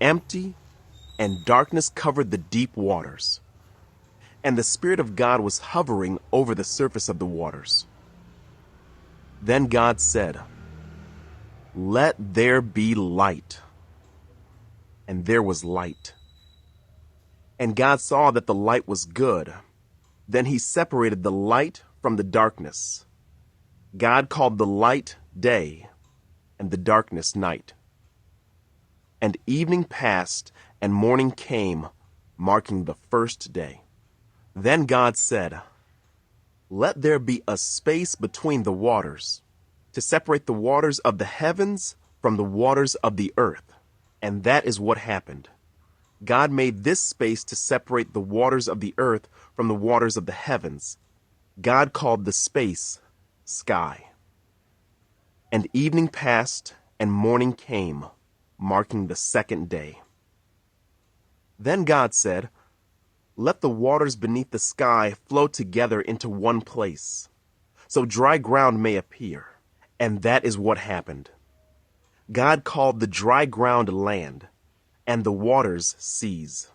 empty, and darkness covered the deep waters. And the Spirit of God was hovering over the surface of the waters. Then God said, "Let there be light." And there was light. And God saw that the light was good. Then he separated the light from the darkness. God called the light day, and the darkness night. And evening passed, and morning came, marking the first day. Then God said, "Let there be a space between the waters, to separate the waters of the heavens from the waters of the earth." And that is what happened. God made this space to separate the waters of the earth from the waters of the heavens. God called the space sky. And evening passed, and morning came, marking the second day. Then God said, "Let the waters beneath the sky flow together into one place, so dry ground may appear." And that is what happened. God called the dry ground land, and the waters seas.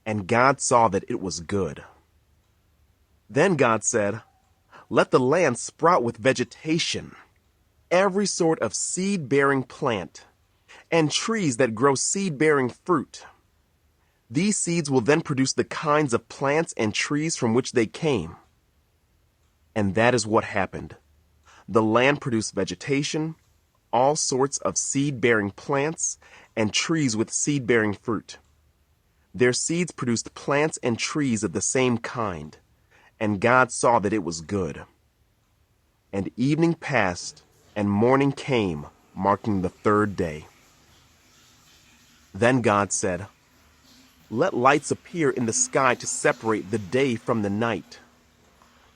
And God saw that it was good. Then God said, "Let the land sprout with vegetation, every sort of seed-bearing plant, and trees that grow seed-bearing fruit. These seeds will then produce the kinds of plants and trees from which they came." And that is what happened. The land produced vegetation, all sorts of seed-bearing plants, and trees with seed-bearing fruit. Their seeds produced plants and trees of the same kind, and God saw that it was good. And evening passed, and morning came, marking the third day. Then God said, "Let lights appear in the sky to separate the day from the night.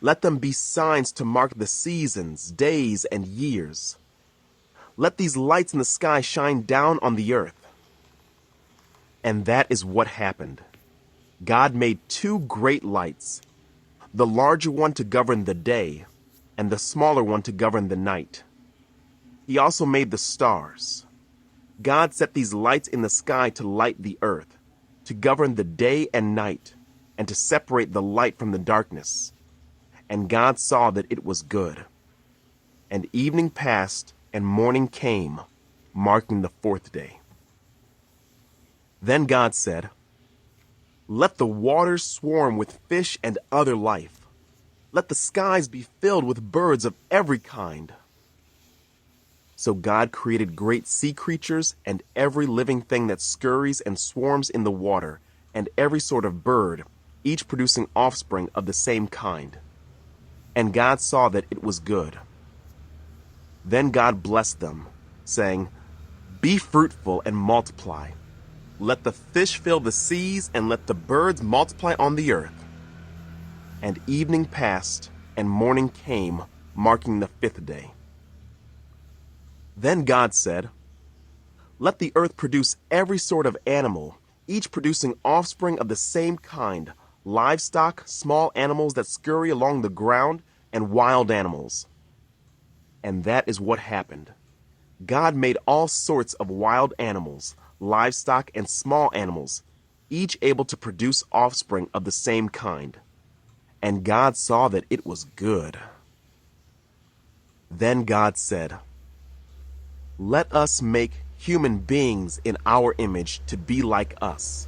Let them be signs to mark the seasons, days, and years. Let these lights in the sky shine down on the earth." And that is what happened. God made two great lights, the larger one to govern the day, and the smaller one to govern the night. He also made the stars. God set these lights in the sky to light the earth, to govern the day and night, and to separate the light from the darkness. And God saw that it was good. And evening passed, and morning came, marking the fourth day. Then God said, "Let the waters swarm with fish and other life. Let the skies be filled with birds of every kind." So God created great sea creatures and every living thing that scurries and swarms in the water, and every sort of bird, each producing offspring of the same kind. And God saw that it was good. Then God blessed them, saying, "Be fruitful and multiply. Let the fish fill the seas, and let the birds multiply on the earth." And evening passed, and morning came, marking the fifth day. Then God said, "Let the earth produce every sort of animal, each producing offspring of the same kind, livestock, small animals that scurry along the ground, and wild animals." And that is what happened. God made all sorts of wild animals, livestock, and small animals, each able to produce offspring of the same kind. And God saw that it was good. Then God said, "Let us make human beings in our image to be like us.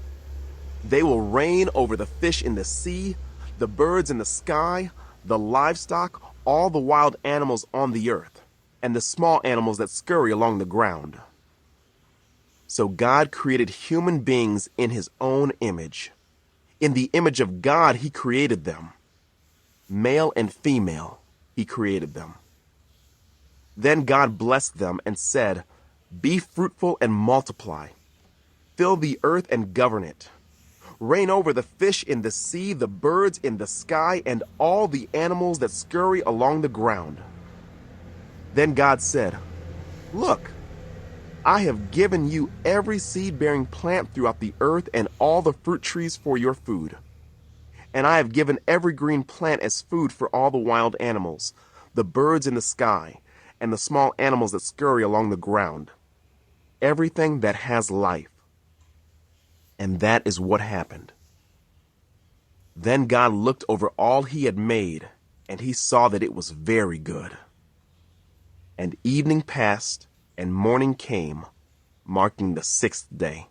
They will reign over the fish in the sea, the birds in the sky, the livestock, all the wild animals on the earth, and the small animals that scurry along the ground." So God created human beings in his own image. In the image of God he created them. Male and female he created them. Then God blessed them and said, "Be fruitful and multiply. Fill the earth and govern it. Reign over the fish in the sea, the birds in the sky, and all the animals that scurry along the ground." Then God said, "Look, I have given you every seed-bearing plant throughout the earth and all the fruit trees for your food. And I have given every green plant as food for all the wild animals, the birds in the sky, and the small animals that scurry along the ground. Everything that has life, And that is what happened. Then God looked over all he had made, and he saw that it was very good. And evening passed, and morning came, marking the sixth day.